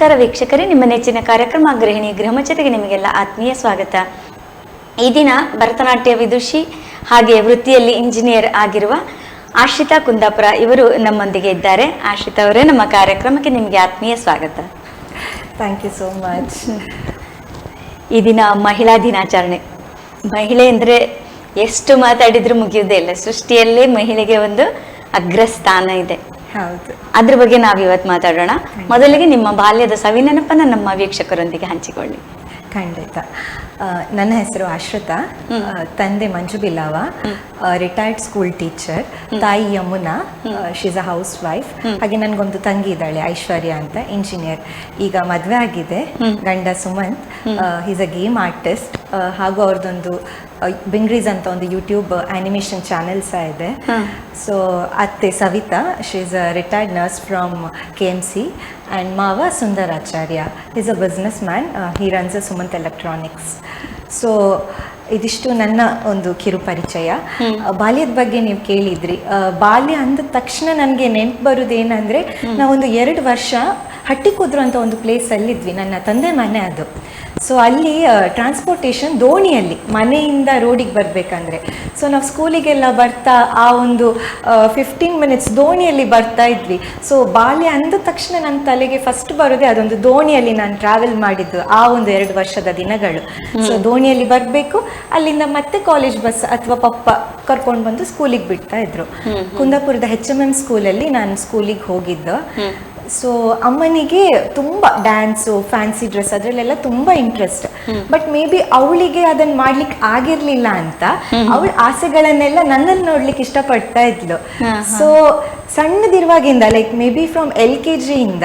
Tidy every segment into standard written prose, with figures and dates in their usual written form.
ನಮಸ್ಕಾರ ವೀಕ್ಷಕರೇ, ನಿಮ್ಮ ನೆಚ್ಚಿನ ಕಾರ್ಯಕ್ರಮ ಗೃಹಿಣಿ ಗೃಹಮಚತೆಗೆ ನಿಮಗೆಲ್ಲ ಆತ್ಮೀಯ ಸ್ವಾಗತ. ಈ ದಿನ ಭರತನಾಟ್ಯ ವಿದುಷಿ ಹಾಗೆ ವೃತ್ತಿಯಲ್ಲಿ ಇಂಜಿನಿಯರ್ ಆಗಿರುವ ಆಶ್ರಿತಾ ಕುಂದಾಪುರ ಇವರು ನಮ್ಮೊಂದಿಗೆ ಇದ್ದಾರೆ. ಆಶ್ರಿತಾ ಅವರೇ, ನಮ್ಮ ಕಾರ್ಯಕ್ರಮಕ್ಕೆ ನಿಮಗೆ ಆತ್ಮೀಯ ಸ್ವಾಗತ. Thank you so much. ಈ ದಿನ ಮಹಿಳಾ ದಿನಾಚರಣೆ. ಮಹಿಳೆ ಅಂದರೆ ಎಷ್ಟು ಮಾತಾಡಿದ್ರೂ ಮುಗಿಯುವುದೇ ಇಲ್ಲ. ಸೃಷ್ಟಿಯಲ್ಲೇ ಮಹಿಳೆಗೆ ಒಂದು ಅಗ್ರಸ್ಥಾನ ಇದೆ. ಹೌದು, ಅದ್ರ ಬಗ್ಗೆ ನಾವು ಇವತ್ತು ಮಾತಾಡೋಣ. ಮೊದಲಿಗೆ ನಿಮ್ಮ ಬಾಲ್ಯದ ಸವಿನೆನಪನ್ನ ನಮ್ಮ ವೀಕ್ಷಕರೊಂದಿಗೆ ಹಂಚಿಕೊಳ್ಳಿ. ಖಂಡಿತ. ನನ್ನ ಹೆಸರು ಆಶ್ರಿತಾ, ತಂದೆ ಮಂಜು ಬಿಲಾವ, ರಿಟೈರ್ಡ್ ಸ್ಕೂಲ್ ಟೀಚರ್, ತಾಯಿ Yamuna, she's a house wife. ಹಾಗೆ ನನಗೊಂದು ತಂಗಿ ಇದ್ದಾಳೆ ಐಶ್ವರ್ಯ ಅಂತ, ಇಂಜಿನಿಯರ್. ಈಗ ಮದುವೆ ಆಗಿದೆ, ಗಂಡ Sumanth, is a game artist. ಹಾಗೂ ಅವ್ರದ್ದೊಂದು ಬಿಂಗ್ರೀಸ್ ಅಂತ ಒಂದು ಯೂಟ್ಯೂಬ್ ಆನಿಮೇಷನ್ ಚಾನೆಲ್ ಸಹ ಇದೆ. ಸೊ ಅತ್ತೆ Savita, she is a retired nurse from KMC. And ಮಾವ Sundaracharya, is a businessman, he runs a Sumanth electronics. So ಇದಿಷ್ಟು ನನ್ನ ಒಂದು ಕಿರು ಪರಿಚಯ. ಬಾಲ್ಯದ ಬಗ್ಗೆ ನೀವು ಕೇಳಿದ್ರಿ. ಬಾಲ್ಯ ಅಂದ ತಕ್ಷಣ ನನಗೆ ನೆನಪು ಬರೋದೇನೆಂದರೆ, ನಾವೊಂದು 2 ವರ್ಷ ಹಟ್ಟಿಕುದ್ರು ಅಂತ ಒಂದು ಪ್ಲೇಸಲ್ಲಿದ್ವಿ. ನನ್ನ ತಂದೆ ಮನೆ ಅದು. ಸೊ ಅಲ್ಲಿ ಟ್ರಾನ್ಸ್ಪೋರ್ಟೇಷನ್ ದೋಣಿಯಲ್ಲಿ, ಮನೆಯಿಂದ ರೋಡಿಗೆ ಬರಬೇಕಂದ್ರೆ. ಸೊ ನಾವು ಸ್ಕೂಲಿಗೆಲ್ಲ ಬರ್ತಾ ಆ ಒಂದು 15 ಮಿನಿಟ್ಸ್ ದೋಣಿಯಲ್ಲಿ ಬರ್ತಾ ಇದ್ವಿ. ಸೊ ಬಾಲ್ಯ ಅಂದ ತಕ್ಷಣ ನನ್ನ ತಲೆಗೆ ಫಸ್ಟ್ ಬರೋದೇ ಅದೊಂದು ದೋಣಿಯಲ್ಲಿ ನಾನು ಟ್ರಾವೆಲ್ ಮಾಡಿದ್ದು ಆ ಒಂದು 2 ವರ್ಷದ ದಿನಗಳು. ಸೊ ದೋಣಿಯಲ್ಲಿ ಬರಬೇಕು, ಅಲ್ಲಿಂದ ಮತ್ತೆ ಕಾಲೇಜ್ ಬಸ್ ಅಥವಾ ಪಪ್ಪ ಕರ್ಕೊಂಡು ಬಂದು ಸ್ಕೂಲಿಗೆ ಬಿಡ್ತಾ ಇದ್ರು. ಕುಂದಾಪುರದ HMM ಸ್ಕೂಲಲ್ಲಿ ನಾನು ಸ್ಕೂಲಿಗೆ ಹೋಗಿದ್ದು. ಸೊ ಅಮ್ಮನಿಗೆ ತುಂಬ ಡ್ಯಾನ್ಸು, ಫ್ಯಾನ್ಸಿ ಡ್ರೆಸ್ ಅದರಲ್ಲೆಲ್ಲ ತುಂಬ ಇಂಟ್ರೆಸ್ಟ್. ಬಟ್ ಮೇ ಬಿ ಅವಳಿಗೆ ಅದನ್ನು ಮಾಡ್ಲಿಕ್ಕೆ ಆಗಿರ್ಲಿಲ್ಲ ಅಂತ ಅವಳ ಆಸೆಗಳನ್ನೆಲ್ಲ ನನ್ನಲ್ಲಿ ನೋಡ್ಲಿಕ್ಕೆ ಇಷ್ಟಪಡ್ತಾ ಇದ್ಲು. ಸೊ ಸಣ್ಣದಿರುವಾಗಿಂದ, like maybe from LKG ಇಂದ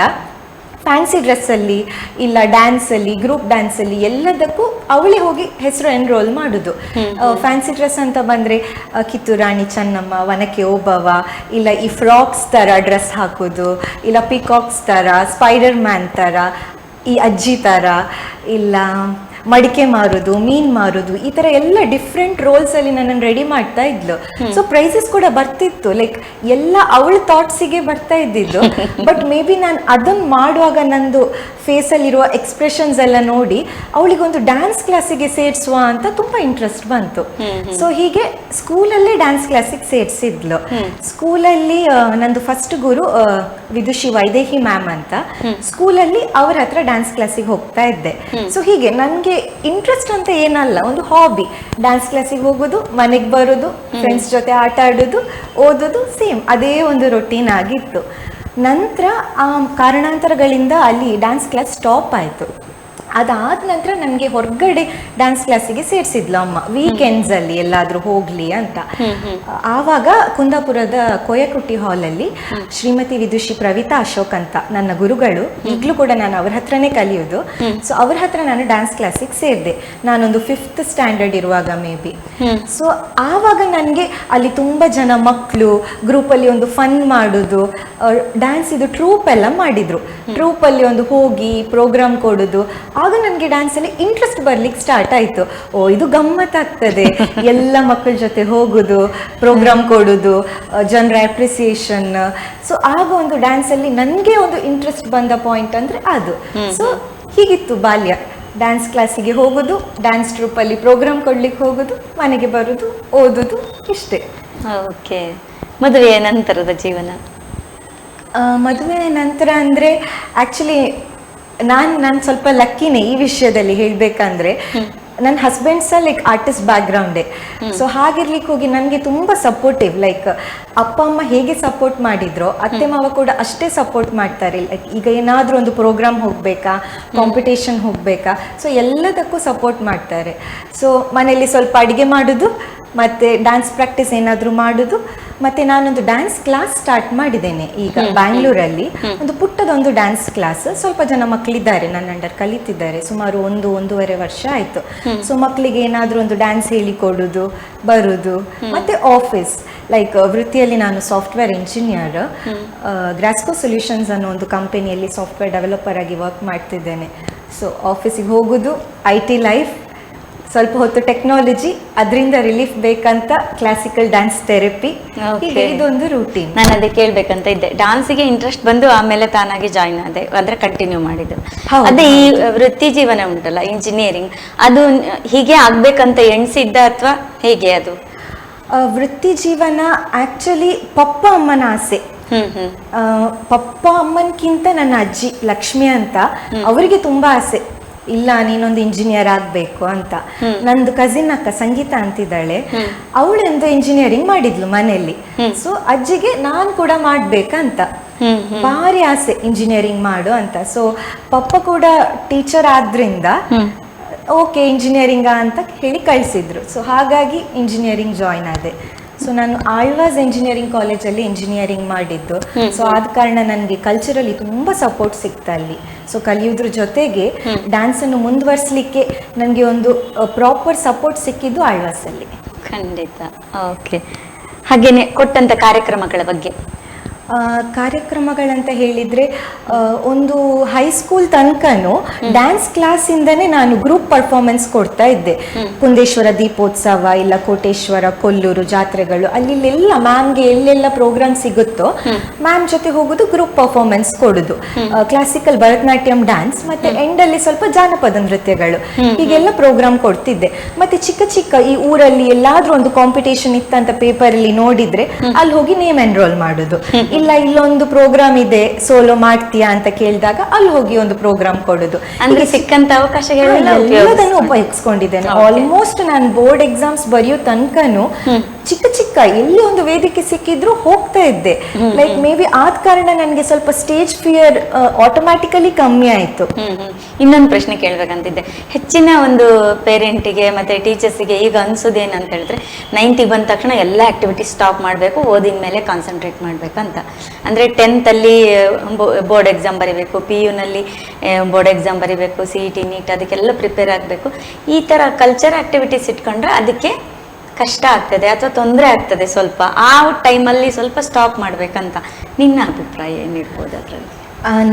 ಫ್ಯಾನ್ಸಿ ಡ್ರೆಸ್ಸಲ್ಲಿ ಇಲ್ಲ ಡ್ಯಾನ್ಸಲ್ಲಿ, ಗ್ರೂಪ್ ಡ್ಯಾನ್ಸಲ್ಲಿ ಎಲ್ಲದಕ್ಕೂ ಅವಳೇ ಹೋಗಿ ಹೆಸರು ಎನ್ರೋಲ್ ಮಾಡೋದು. ಫ್ಯಾನ್ಸಿ ಡ್ರೆಸ್ ಅಂತ ಬಂದರೆ ಕಿತ್ತೂರು ರಾಣಿ ಚೆನ್ನಮ್ಮ, ವನಕೆ ಓಬವ್ವ, ಇಲ್ಲ ಈ ಫ್ರಾಕ್ಸ್ ಥರ ಡ್ರೆಸ್ ಹಾಕೋದು, ಇಲ್ಲ ಪಿಕಾಕ್ಸ್ ಥರ, ಸ್ಪೈಡರ್ ಮ್ಯಾನ್ ಥರ, ಈ ಅಜ್ಜಿ ಥರ, ಇಲ್ಲ ಮಡಿಕೆ ಮಾರೋದು, ಮೀನು ಮಾರೋದು, ಈ ಥರ ಎಲ್ಲ ಡಿಫ್ರೆಂಟ್ ರೋಲ್ಸಲ್ಲಿ ನನ್ನನ್ನು ರೆಡಿ ಮಾಡ್ತಾ ಇದ್ಲು. ಸೊ ಪ್ರೈಸಸ್ ಕೂಡ ಬರ್ತಿತ್ತು, ಲೈಕ್ ಎಲ್ಲ ಅವಳ ಥಾಟ್ಸಿಗೆ ಬರ್ತಾ ಇದ್ದಿದ್ದು. ಬಟ್ ಮೇ ಬಿ ನಾನು ಅದನ್ನು ಮಾಡುವಾಗ ನಂದು ಫೇಸಲ್ಲಿರುವ ಎಕ್ಸ್ಪ್ರೆಷನ್ಸ್ ಎಲ್ಲ ನೋಡಿ ಅವಳಿಗೊಂದು ಡ್ಯಾನ್ಸ್ ಕ್ಲಾಸಿಗೆ ಸೇರಿಸುವ ಅಂತ ತುಂಬ ಇಂಟ್ರೆಸ್ಟ್ ಬಂತು. ಸೊ ಹೀಗೆ ಸ್ಕೂಲಲ್ಲೇ ಡ್ಯಾನ್ಸ್ ಕ್ಲಾಸಿಗೆ ಸೇರಿಸಿದ್ಲು. ಸ್ಕೂಲಲ್ಲಿ ನಂದು ಫಸ್ಟ್ ಗುರು ವಿದುಷಿ ವೈದೇಹಿ ಮ್ಯಾಮ್ ಅಂತ. ಸ್ಕೂಲಲ್ಲಿ ಅವ್ರ ಹತ್ರ ಡ್ಯಾನ್ಸ್ ಕ್ಲಾಸಿಗೆ ಹೋಗ್ತಾ ಇದ್ದೆ. ಸೊ ಹೀಗೆ ನನಗೆ ಇಂಟ್ರೆಸ್ಟ್ ಅಂತ ಏನಲ್ಲ, ಒಂದು ಹಾಬಿ. ಡ್ಯಾನ್ಸ್ ಕ್ಲಾಸಿಗೆ ಹೋಗೋದು, ಮನೆಗೆ ಬರೋದು, ಫ್ರೆಂಡ್ಸ್ ಜೊತೆ ಆಟ ಆಡೋದು, ಓದೋದು, ಸೇಮ್ ಅದೇ ಒಂದು ರೊಟೀನ್ ಆಗಿತ್ತು. ನಂತರ ಆ ಕಾರಣಾಂತರಗಳಿಂದ ಅಲ್ಲಿ ಡ್ಯಾನ್ಸ್ ಕ್ಲಾಸ್ ಸ್ಟಾಪ್ ಆಯಿತು. ಅದಾದ ನಂತರ ನನಗೆ ಹೊರಗಡೆ ಡ್ಯಾನ್ಸ್ ಕ್ಲಾಸಿಗೆ ಸೇರಿಸಿದ್ಲು ಅಮ್ಮ, ವೀಕೆಂಡ್ಸಲ್ಲಿ ಎಲ್ಲಾದರೂ ಹೋಗಲಿ ಅಂತ. ಆವಾಗ ಕುಂದಾಪುರದ ಕೊಯಕುಟ್ಟಿ ಹಾಲಲ್ಲಿ ಶ್ರೀಮತಿ ವಿದುಷಿ ಪ್ರವಿತಾ ಅಶೋಕ್ ಅಂತ ನನ್ನ ಗುರುಗಳು, ಈಗಲೂ ಕೂಡ ನಾನು ಅವ್ರ ಹತ್ರನೇ ಕಲಿಯೋದು. ಸೊ ಅವ್ರ ಹತ್ರ ನಾನು ಡ್ಯಾನ್ಸ್ ಕ್ಲಾಸಿಗೆ ಸೇರಿದೆ. ನಾನೊಂದು 5th ಸ್ಟ್ಯಾಂಡರ್ಡ್ ಇರುವಾಗ ಮೇ ಬಿ. ಸೊ ಆವಾಗ ನನಗೆ ಅಲ್ಲಿ ತುಂಬ ಜನ ಮಕ್ಕಳು ಗ್ರೂಪಲ್ಲಿ ಒಂದು ಫನ್ ಮಾಡೋದು, ಡ್ಯಾನ್ಸ್ ಇದು ಟ್ರೂಪ್ ಎಲ್ಲ ಮಾಡಿದರು. ಟ್ರೂಪಲ್ಲಿ ಒಂದು ಹೋಗಿ ಪ್ರೋಗ್ರಾಮ್ ಕೊಡೋದು. ಆಗ ನನಗೆ ಡ್ಯಾನ್ಸಲ್ಲಿ ಇಂಟ್ರೆಸ್ಟ್ ಬರ್ಲಿಕ್ಕೆ ಸ್ಟಾರ್ಟ್ ಆಯಿತು. ಓ, ಇದು ಗಮ್ಮತ್ತಾಗ್ತದೆ, ಎಲ್ಲ ಮಕ್ಕಳ ಜೊತೆ ಹೋಗೋದು, ಪ್ರೋಗ್ರಾಮ್ ಕೊಡೋದು, ಜನರ ಅಪ್ರಿಸಿಯೇಷನ್. ಸೊ ಆಗ ಒಂದು ಡ್ಯಾನ್ಸಲ್ಲಿ ನನಗೆ ಒಂದು ಇಂಟ್ರೆಸ್ಟ್ ಬಂದ ಪಾಯಿಂಟ್ ಅಂದರೆ ಅದು. ಸೊ ಹೀಗಿತ್ತು ಬಾಲ್ಯ. ಡ್ಯಾನ್ಸ್ ಕ್ಲಾಸಿಗೆ ಹೋಗೋದು, ಡ್ಯಾನ್ಸ್ ಟ್ರೂಪಲ್ಲಿ ಪ್ರೋಗ್ರಾಮ್ ಕೊಡ್ಲಿಕ್ಕೆ ಹೋಗೋದು, ಮನೆಗೆ ಬರೋದು, ಓದೋದು, ಇಷ್ಟೇ. ಓಕೆ. ಮದುವೆಯ ನಂತರದ ಜೀವನ? ಮದುವೆ ನಂತರ ಅಂದರೆ ಆ್ಯಕ್ಚುಲಿ ನಾನು ಸ್ವಲ್ಪ ಲಕ್ಕಿನೇ ಈ ವಿಷಯದಲ್ಲಿ ಹೇಳಬೇಕಂದ್ರೆ. ನನ್ನ ಹಸ್ಬೆಂಡ್ ಸಹ ಲೈಕ್ ಆರ್ಟಿಸ್ಟ್ ಬ್ಯಾಕ್ಗ್ರೌಂಡೇ. ಸೊ ಹಾಗಿರ್ಲಿಕ್ಕೆ ಹೋಗಿ ನನಗೆ ತುಂಬ ಸಪೋರ್ಟಿವ್. ಲೈಕ್ ಅಪ್ಪ ಅಮ್ಮ ಹೇಗೆ ಸಪೋರ್ಟ್ ಮಾಡಿದ್ರೋ ಅತ್ತೆ ಮಾವ ಕೂಡ ಅಷ್ಟೇ ಸಪೋರ್ಟ್ ಮಾಡ್ತಾರೆ. ಲೈಕ್ ಈಗ ಏನಾದರೂ ಒಂದು ಪ್ರೋಗ್ರಾಮ್ ಹೋಗಬೇಕಾ, ಕಾಂಪಿಟೇಷನ್ ಹೋಗಬೇಕಾ, ಸೊ ಎಲ್ಲದಕ್ಕೂ ಸಪೋರ್ಟ್ ಮಾಡ್ತಾರೆ. ಸೊ ಮನೆಯಲ್ಲಿ ಸ್ವಲ್ಪ ಅಡುಗೆ ಮಾಡೋದು, ಮತ್ತು ಡ್ಯಾನ್ಸ್ ಪ್ರಾಕ್ಟೀಸ್ ಏನಾದರೂ ಮಾಡೋದು. ಮತ್ತು ನಾನೊಂದು ಡ್ಯಾನ್ಸ್ ಕ್ಲಾಸ್ ಸ್ಟಾರ್ಟ್ ಮಾಡಿದ್ದೇನೆ ಈಗ ಬ್ಯಾಂಗ್ಳೂರಲ್ಲಿ. ಒಂದು ಪುಟ್ಟದೊಂದು ಡ್ಯಾನ್ಸ್ ಕ್ಲಾಸ್. ಸ್ವಲ್ಪ ಜನ ಮಕ್ಕಳಿದ್ದಾರೆ ನನ್ನ ಅಂಡರ್ ಕಲಿತಿದ್ದಾರೆ. ಸುಮಾರು 1-1.5 ವರ್ಷ ಆಯಿತು. ಸೊ ಮಕ್ಕಳಿಗೆ ಏನಾದರೂ ಒಂದು ಡ್ಯಾನ್ಸ್ ಹೇಳಿಕೊಡೋದು, ಬರೋದು. ಮತ್ತು ಆಫೀಸ್, ಲೈಕ್ ವೃತ್ತಿಯಲ್ಲಿ ನಾನು ಸಾಫ್ಟ್ವೇರ್ ಇಂಜಿನಿಯರ್, ಗ್ರಾಸ್ಕೋ ಸೊಲ್ಯೂಷನ್ಸ್ ಅನ್ನೋ ಒಂದು ಕಂಪನಿಯಲ್ಲಿ ಸಾಫ್ಟ್ವೇರ್ ಡೆವಲಪರ್ ಆಗಿ ವರ್ಕ್ ಮಾಡ್ತಿದ್ದೇನೆ. ಸೊ ಆಫೀಸಿಗೆ ಹೋಗೋದು, IT ಲೈಫ್, ಸ್ವಲ್ಪ ಹೊತ್ತು ಟೆಕ್ನಾಲಜಿ, ಅದರಿಂದ ರಿಲೀಫ್ ಬೇಕಂತ ಕ್ಲಾಸಿಕಲ್ ಡ್ಯಾನ್ಸ್ ಥೆರಪಿ, ಹೀಗೆ ಇದೊಂದು ರೂಟೀನ್. ನಾನು ಅದೇ ಕೇಳ್ಬೇಕಂತ ಇದ್ದೆ, ಡಾನ್ಸಿಗೆ ಇಂಟ್ರೆಸ್ಟ್ ಬಂದು ಆಮೇಲೆ ತಾನಾಗಿ ಜಾಯಿನ್ ಆದೆ, ಅಂದ್ರೆ ಕಂಟಿನ್ಯೂ ಮಾಡಿದ್ದು. ಅದೇ ಈ ವೃತ್ತಿ ಜೀವನ ಉಂಟಲ್ಲ ಇಂಜಿನಿಯರಿಂಗ್, ಅದು ಹೀಗೆ ಆಗ್ಬೇಕಂತ ಎಣಿಸಿದ್ದ ಅಥವಾ ಹೇಗೆ ಅದು? ವೃತ್ತಿ ಜೀವನ ಆಕ್ಚುಲಿ ಪಪ್ಪ ಅಮ್ಮನ ಆಸೆ. ಪಪ್ಪ ಅಮ್ಮನ್ಕಿಂತ ನನ್ನ ಅಜ್ಜಿ ಲಕ್ಷ್ಮಿ ಅಂತ, ಅವರಿಗೆ ತುಂಬಾ ಆಸೆ, ಇಲ್ಲ ನೀನೊಂದು ಇಂಜಿನಿಯರ್ ಆಗ್ಬೇಕು ಅಂತ. ನಂದು ಕಸಿನ್ ಅಕ್ಕ ಸಂಗೀತ ಅಂತಿದ್ದಾಳೆ, ಅವಳೆಂದು ಇಂಜಿನಿಯರಿಂಗ್ ಮಾಡಿದ್ಲು ಮನೆಯಲ್ಲಿ. ಸೊ ಅಜ್ಜಿಗೆ ನಾನ್ ಕೂಡ ಮಾಡ್ಬೇಕಂತ ಭಾರಿ ಆಸೆ, ಇಂಜಿನಿಯರಿಂಗ್ ಮಾಡು ಅಂತ. ಸೊ ಪಪ್ಪ ಕೂಡ ಟೀಚರ್ ಆದ್ರಿಂದ ಓಕೆ ಇಂಜಿನಿಯರಿಂಗ್ ಅಂತ ಹೇಳಿ ಕಳಿಸಿದ್ರು. ಸೊ ಹಾಗಾಗಿ ಇಂಜಿನಿಯರಿಂಗ್ ಜಾಯಿನ್ ಆದೆ. ಸೊ ನಾನು ಆಳ್ವಾಸ್ ಇಂಜಿನಿಯರಿಂಗ್ ಕಾಲೇಜಲ್ಲಿ ಇಂಜಿನಿಯರಿಂಗ್ ಮಾಡಿದ್ದು. ಸೊ ಆದ ಕಾರಣ ನನಗೆ ಕಲ್ಚರಲಿ ತುಂಬ ಸಪೋರ್ಟ್ ಸಿಗ್ತಾ ಅಲ್ಲಿ. ಸೊ ಕಲಿಯೋದ್ರ ಜೊತೆಗೆ ಡ್ಯಾನ್ಸನ್ನು ಮುಂದುವರಿಸಲಿಕ್ಕೆ ನನಗೆ ಒಂದು ಪ್ರಾಪರ್ ಸಪೋರ್ಟ್ ಸಿಕ್ಕಿದ್ದು ಆಳ್ವಾಸಲ್ಲಿ. ಖಂಡಿತ. ಓಕೆ, ಹಾಗೇನೆ ಕೊಟ್ಟಂತ ಕಾರ್ಯಕ್ರಮಗಳ ಬಗ್ಗೆ? ಕಾರ್ಯಕ್ರಮಗಳಂತ ಹೇಳಿದರೆ, ಒಂದು ಹೈಸ್ಕೂಲ್ ತನಕನೂ ಡ್ಯಾನ್ಸ್ ಕ್ಲಾಸಿಂದನೇ ನಾನು ಗ್ರೂಪ್ ಪರ್ಫಾರ್ಮೆನ್ಸ್ ಕೊಡ್ತಾ ಇದ್ದೆ. ಕುಂದೇಶ್ವರ ದೀಪೋತ್ಸವ, ಇಲ್ಲ ಕೋಟೇಶ್ವರ, ಕೊಲ್ಲೂರು ಜಾತ್ರೆಗಳು, ಅಲ್ಲಿಲ್ಲೆಲ್ಲ ಮ್ಯಾಮ್ಗೆ ಎಲ್ಲೆಲ್ಲ ಪ್ರೋಗ್ರಾಮ್ ಸಿಗುತ್ತೋ ಮ್ಯಾಮ್ ಜೊತೆ ಹೋಗೋದು, ಗ್ರೂಪ್ ಪರ್ಫಾರ್ಮೆನ್ಸ್ ಕೊಡೋದು, ಕ್ಲಾಸಿಕಲ್ ಭರತನಾಟ್ಯಂ ಡ್ಯಾನ್ಸ್, ಮತ್ತೆ ಎಂಡಲ್ಲಿ ಸ್ವಲ್ಪ ಜಾನಪದ ನೃತ್ಯಗಳು, ಹೀಗೆಲ್ಲ ಪ್ರೋಗ್ರಾಮ್ ಕೊಡ್ತಿದ್ದೆ. ಮತ್ತೆ ಚಿಕ್ಕ ಚಿಕ್ಕ ಈ ಊರಲ್ಲಿ ಎಲ್ಲಾದ್ರೂ ಒಂದು ಕಾಂಪಿಟೇಷನ್ ಇತ್ತಂತ ಪೇಪರಲ್ಲಿ ನೋಡಿದ್ರೆ ಅಲ್ಲಿ ಹೋಗಿ ನೇಮ್ ಎನ್ರೋಲ್ ಮಾಡೋದು, ಇಲ್ಲ ಇಲ್ಲೊಂದು ಪ್ರೋಗ್ರಾಮ್ ಇದೆ ಸೋಲೋ ಮಾಡ್ತೀಯಾ ಅಂತ ಕೇಳಿದಾಗ ಅಲ್ಲಿ ಹೋಗಿ ಒಂದು ಪ್ರೋಗ್ರಾಮ್ ಕೊಡೋದು. ಅಂದ್ರೆ ಸಿಕ್ಕಂತ ಅವಕಾಶಗಳನ್ನೆಲ್ಲದನ್ನು ಉಪಯೋಗಿಸ್ಕೊಂಡಿದ್ದೇನೆ. ಆಲ್ಮೋಸ್ಟ್ ನಾನು ಬೋರ್ಡ್ ಎಕ್ಸಾಮ್ಸ್ ಬರೆಯೋ ತನಕನು ಚಿಕ್ಕ ಚಿಕ್ಕ ಎಲ್ಲಿ ಒಂದು ವೇದಿಕೆ ಸಿಕ್ಕಿದ್ರು ಹೋಗ್ತಾ ಇದ್ದೆ. ಲೈಕ್ ಮೇ ಬಿ ಆದ ಕಾರಣ ನನಗೆ ಸ್ವಲ್ಪ ಸ್ಟೇಜ್ ಫಿಯರ್ ಆಟೋಮ್ಯಾಟಿಕಲಿ ಕಮ್ಮಿ ಆಯ್ತು. ಇನ್ನೊಂದು ಪ್ರಶ್ನೆ ಕೇಳ್ಬೇಕಂತಿದ್ದೆ, ಹೆಚ್ಚಿನ ಒಂದು ಪೇರೆಂಟಿಗೆ ಮತ್ತೆ ಟೀಚರ್ಸಿಗೆ ಈಗ ಅನ್ಸೋದೇನಂತ ಹೇಳಿದ್ರೆ 90 ಬಂದ ತಕ್ಷಣ ಎಲ್ಲ ಆಕ್ಟಿವಿಟಿ ಸ್ಟಾಪ್ ಮಾಡಬೇಕು, ಓದಿನ ಮೇಲೆ ಕಾನ್ಸಂಟ್ರೇಟ್ ಮಾಡ್ಬೇಕಂತ. ಅಂದ್ರೆ 10th ಅಲ್ಲಿ ಬೋರ್ಡ್ ಎಕ್ಸಾಮ್ ಬರೀಬೇಕು, PU ನಲ್ಲಿ ಬೋರ್ಡ್ ಎಕ್ಸಾಮ್ ಬರೀಬೇಕು, CET ನೀಟ್ ಅದಕ್ಕೆಲ್ಲ ಪ್ರಿಪೇರ್ ಆಗಬೇಕು. ಈ ತರ ಕಲ್ಚರ್ ಆಕ್ಟಿವಿಟೀಸ್ ಇಟ್ಕೊಂಡ್ರೆ ಅದಕ್ಕೆ ಕಷ್ಟ ಆಗ್ತದೆ ಅಥವಾ ತೊಂದರೆ ಆಗ್ತದೆ ಸ್ವಲ್ಪ, ಆ ಟೈಮಲ್ಲಿ ಸ್ವಲ್ಪ ಸ್ಟಾಪ್ ಮಾಡ್ಬೇಕಂತ ನಿನ್ನ ಅಭಿಪ್ರಾಯ ಏನಿರ್ಬೋದು ಅದರಲ್ಲಿ?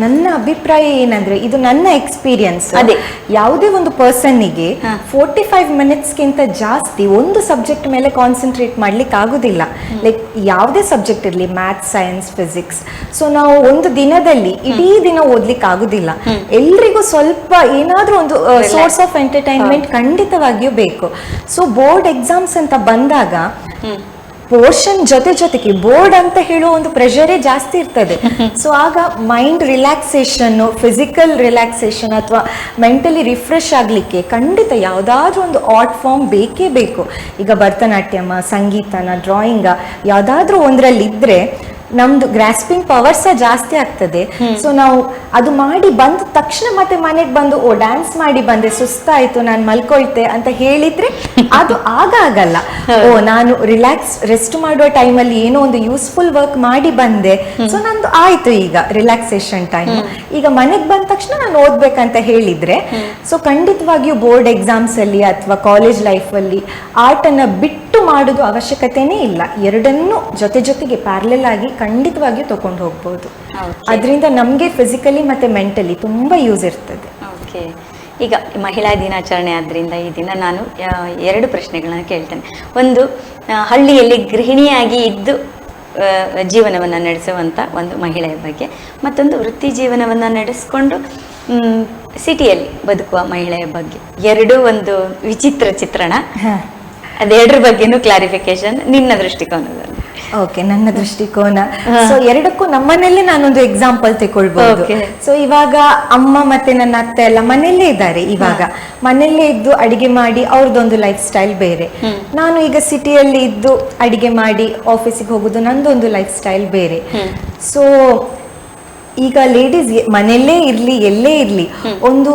ನನ್ನ ಅಭಿಪ್ರಾಯ ಏನಂದ್ರೆ, ಇದು ನನ್ನ ಎಕ್ಸ್ಪೀರಿಯನ್ಸ್. ಅದೇ ಯಾವುದೇ ಒಂದು ಪರ್ಸನ್ನಿಗೆ 45 ಮಿನಿಟ್ಸ್ಗಿಂತ ಜಾಸ್ತಿ ಒಂದು ಸಬ್ಜೆಕ್ಟ್ ಮೇಲೆ ಕಾನ್ಸಂಟ್ರೇಟ್ ಮಾಡ್ಲಿಕ್ಕೆ ಆಗುದಿಲ್ಲ. ಲೈಕ್ ಯಾವುದೇ ಸಬ್ಜೆಕ್ಟ್ ಇರಲಿ, ಮ್ಯಾಥ್ಸ್, ಸೈನ್ಸ್, ಫಿಸಿಕ್ಸ್. ಸೊ ನಾವು ಒಂದು ದಿನದಲ್ಲಿ ಇಡೀ ದಿನ ಓದ್ಲಿಕ್ಕೆ ಆಗುದಿಲ್ಲ. ಎಲ್ರಿಗೂ ಸ್ವಲ್ಪ ಏನಾದ್ರೂ ಒಂದು ಸೋರ್ಸ್ ಆಫ್ ಎಂಟರ್ಟೈನ್ಮೆಂಟ್ ಖಂಡಿತವಾಗಿಯೂ ಬೇಕು. ಸೊ ಬೋರ್ಡ್ ಎಕ್ಸಾಮ್ಸ್ ಅಂತ ಬಂದಾಗ ಪೋರ್ಷನ್ ಜೊತೆಗೆ ಬೋರ್ಡ್ ಅಂತ ಹೇಳುವ ಒಂದು ಪ್ರೆಷರೇ ಜಾಸ್ತಿ ಇರ್ತದೆ. ಸೊ ಆಗ ಮೈಂಡ್ ರಿಲ್ಯಾಕ್ಸೇಷನ್, ಫಿಸಿಕಲ್ ರಿಲ್ಯಾಕ್ಸೇಷನ್ ಅಥವಾ ಮೆಂಟಲಿ ರಿಫ್ರೆಶ್ ಆಗಲಿಕ್ಕೆ ಖಂಡಿತ ಯಾವುದಾದ್ರೂ ಒಂದು ಆರ್ಟ್ ಫಾರ್ಮ್ ಬೇಕೇ ಬೇಕು. ಈಗ ಭರತನಾಟ್ಯಮ, ಸಂಗೀತನ, ಡ್ರಾಯಿಂಗ ಯಾವುದಾದ್ರೂ ಒಂದರಲ್ಲಿ ಇದ್ರೆ ನಮ್ದು ಗ್ರಾಸ್ಪಿಂಗ್ ಪವರ್ ಸಹ ಜಾಸ್ತಿ ಆಗ್ತದೆ. ಸೊ ನಾವು ಅದು ಮಾಡಿ ಬಂದ ತಕ್ಷಣ ಮತ್ತೆ ಮನೆಗೆ ಬಂದು ಡ್ಯಾನ್ಸ್ ಮಾಡಿ ಬಂದೆ, ಸುಸ್ತಾಯ್ತು, ನಾನು ಮಲ್ಕೊಳ್ತೆ ಅಂತ ಹೇಳಿದ್ರೆ ಅದು ಆಗಲ್ಲ. ನಾನು ರೆಸ್ಟ್ ಮಾಡುವ ಟೈಮಲ್ಲಿ ಏನೋ ಒಂದು ಯೂಸ್ಫುಲ್ ವರ್ಕ್ ಮಾಡಿ ಬಂದೆ, ಸೊ ನಂದು ಆಯ್ತು ಈಗ ರಿಲ್ಯಾಕ್ಸೇಷನ್ ಟೈಮ್. ಈಗ ಮನೆಗೆ ಬಂದ ತಕ್ಷಣ ನಾನು ಓದ್ಬೇಕಂತ ಹೇಳಿದ್ರೆ, ಸೊ ಖಂಡಿತವಾಗಿಯೂ ಬೋರ್ಡ್ ಎಕ್ಸಾಮ್ಸ್ ಅಲ್ಲಿ ಅಥವಾ ಕಾಲೇಜ್ ಲೈಫ್ ಅಲ್ಲಿ ಆರ್ಟ್ ಅನ್ನ ಬಿಟ್ಟು ಮಾಡೋದು ಅವಶ್ಯಕತೆನೇ ಇಲ್ಲ. ಎರಡನ್ನೂ ಜೊತೆಗೆ ಪ್ಯಾರಲಲ್ ಆಗಿ ಖಂಡಿತವಾಗಿಯೂ ತಗೊಂಡು ಹೋಗ್ಬೋದು. ಅದರಿಂದ ನಮಗೆ ಫಿಸಿಕಲಿ ಮತ್ತೆ ಮೆಂಟಲಿ ತುಂಬಾ ಯೂಸ್ ಇರ್ತದೆ. ಓಕೆ, ಈಗ ಮಹಿಳಾ ದಿನಾಚರಣೆ ಆದ್ರಿಂದ ಈ ದಿನ ನಾನು 2 ಪ್ರಶ್ನೆಗಳನ್ನ ಕೇಳ್ತೇನೆ. ಒಂದು, ಹಳ್ಳಿಯಲ್ಲಿ ಗೃಹಿಣಿಯಾಗಿ ಇದ್ದು ಜೀವನವನ್ನು ನಡೆಸುವಂಥ ಒಂದು ಮಹಿಳೆಯ ಬಗ್ಗೆ, ಮತ್ತೊಂದು ವೃತ್ತಿ ಜೀವನವನ್ನು ನಡೆಸ್ಕೊಂಡು ಸಿಟಿಯಲ್ಲಿ ಬದುಕುವ ಮಹಿಳೆಯ ಬಗ್ಗೆ. ಎರಡೂ ಒಂದು ವಿಚಿತ್ರ ಚಿತ್ರಣ. ಅದೆರಡರ ಬಗ್ಗೆನೂ ಕ್ಲಾರಿಫಿಕೇಶನ್ ನಿನ್ನ ದೃಷ್ಟಿಕೋನದಲ್ಲಿ. ಓಕೆ, ನನ್ನ ದೃಷ್ಟಿಕೋನ. ಸೊ ಎರಡಕ್ಕೂ ನಮ್ಮನೇಲೆ ನಾನೊಂದು ಎಕ್ಸಾಂಪಲ್ ತಗೊಳ್ಬಹುದು. ಸೊ ಇವಾಗ ಅಮ್ಮ ಮತ್ತೆ ನನ್ನ ಅತ್ತೆ ಎಲ್ಲ ಮನೆಯಲ್ಲೇ ಇದ್ದಾರೆ. ಇವಾಗ ಮನೆಯಲ್ಲೇ ಇದ್ದು ಅಡಿಗೆ ಮಾಡಿ ಅವ್ರದ್ದೊಂದು ಲೈಫ್ ಸ್ಟೈಲ್ ಬೇರೆ. ನಾನು ಈಗ ಸಿಟಿಯಲ್ಲಿ ಇದ್ದು ಅಡಿಗೆ ಮಾಡಿ ಆಫೀಸಿಗೆ ಹೋಗುದು, ನಂದೊಂದು ಲೈಫ್ ಸ್ಟೈಲ್ ಬೇರೆ. ಸೊ ಈಗ ಲೇಡೀಸ್ ಮನೆಯಲ್ಲೇ ಇರ್ಲಿ ಎಲ್ಲೇ ಇರ್ಲಿ ಒಂದು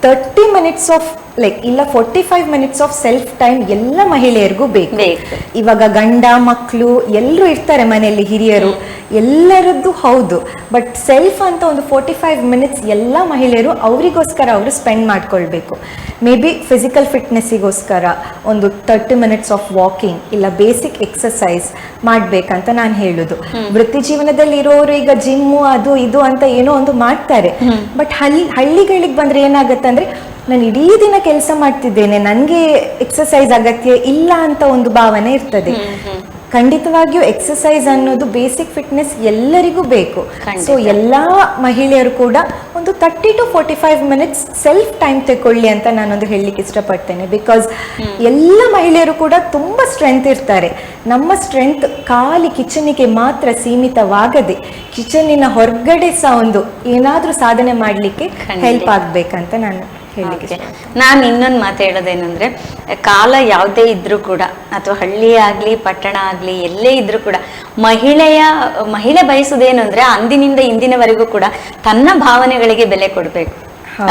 30 ಮಿನಿಟ್ಸ್ ಆಫ್ ಲೈಕ್ ಇಲ್ಲ 45 ಮಿನಿಟ್ಸ್ ಆಫ್ ಸೆಲ್ಫ್ ಟೈಮ್ ಎಲ್ಲ ಮಹಿಳೆಯರಿಗೂ ಬೇಕು. ಇವಾಗ ಗಂಡ ಮಕ್ಕಳು ಎಲ್ಲರೂ ಇರ್ತಾರೆ ಮನೆಯಲ್ಲಿ, ಹಿರಿಯರು ಎಲ್ಲರದ್ದು ಹೌದು. ಬಟ್ ಸೆಲ್ಫ್ ಅಂತ ಒಂದು 45 ಮಿನಿಟ್ಸ್ ಎಲ್ಲ ಮಹಿಳೆಯರು ಅವರಿಗೋಸ್ಕರ ಅವರು ಸ್ಪೆಂಡ್ ಮಾಡ್ಕೊಳ್ಬೇಕು. ಮೇ ಬಿ ಫಿಸಿಕಲ್ ಫಿಟ್ನೆಸ್ಸಿಗೋಸ್ಕರ ಒಂದು 30 ಮಿನಿಟ್ಸ್ ಆಫ್ ವಾಕಿಂಗ್ ಇಲ್ಲ ಬೇಸಿಕ್ ಎಕ್ಸಸೈಸ್ ಮಾಡ್ಬೇಕಂತ ನಾನು ಹೇಳುದು. ವೃತ್ತಿ ಜೀವನದಲ್ಲಿ ಇರೋರು ಈಗ ಜಿಮ್ಮು ಅದು ಇದು ಅಂತ ಏನೋ ಒಂದು ಮಾಡ್ತಾರೆ. ಬಟ್ ಹಳ್ಳಿಗಳಿಗೆ ಬಂದ್ರೆ ಏನಾಗತ್ತಂದ್ರೆ ನಾನು ಇಡೀ ದಿನ ಕೆಲಸ ಮಾಡ್ತಿದ್ದೇನೆ, ನನಗೆ ಎಕ್ಸಸೈಸ್ ಅಗತ್ಯ ಇಲ್ಲ ಅಂತ ಒಂದು ಭಾವನೆ ಇರ್ತದೆ. ಖಂಡಿತವಾಗಿಯೂ ಎಕ್ಸಸೈಸ್ ಅನ್ನೋದು ಬೇಸಿಕ್ ಫಿಟ್ನೆಸ್ ಎಲ್ಲರಿಗೂ ಬೇಕು. ಸೊ ಎಲ್ಲಾ ಮಹಿಳೆಯರು ಕೂಡ ಒಂದು 30 to 45 ಮಿನಿಟ್ಸ್ ಸೆಲ್ಫ್ ಟೈಮ್ ತಗೊಳ್ಳಿ ಅಂತ ನಾನೊಂದು ಹೇಳಲಿಕ್ಕೆ ಇಷ್ಟಪಡ್ತೇನೆ. ಬಿಕಾಸ್ ಎಲ್ಲ ಮಹಿಳೆಯರು ಕೂಡ ತುಂಬಾ ಸ್ಟ್ರೆಂತ್ ಇರ್ತಾರೆ. ನಮ್ಮ ಸ್ಟ್ರೆಂತ್ ಖಾಲಿ ಕಿಚನಿಗೆ ಮಾತ್ರ ಸೀಮಿತವಾಗದೆ ಕಿಚನಿನ ಹೊರಗಡೆ ಸಹ ಒಂದು ಏನಾದ್ರೂ ಸಾಧನೆ ಮಾಡ್ಲಿಕ್ಕೆ ಹೆಲ್ಪ್ ಆಗ್ಬೇಕಂತ ನಾನು ನಾನು ಇನ್ನೊಂದು ಮಾತು ಹೇಳೋದೇನಂದ್ರೆ, ಕಾಲ ಯಾವುದೇ ಇದ್ರೂ ಕೂಡ ಅಥವಾ ಹಳ್ಳಿ ಆಗ್ಲಿ ಪಟ್ಟಣ ಆಗ್ಲಿ ಎಲ್ಲೇ ಇದ್ರೂ ಕೂಡ ಮಹಿಳೆ ಬಯಸುದೇನು ಅಂದ್ರೆ ಅಂದಿನಿಂದ ಇಂದಿನವರೆಗೂ ಕೂಡ ತನ್ನ ಭಾವನೆಗಳಿಗೆ ಬೆಲೆ ಕೊಡ್ಬೇಕು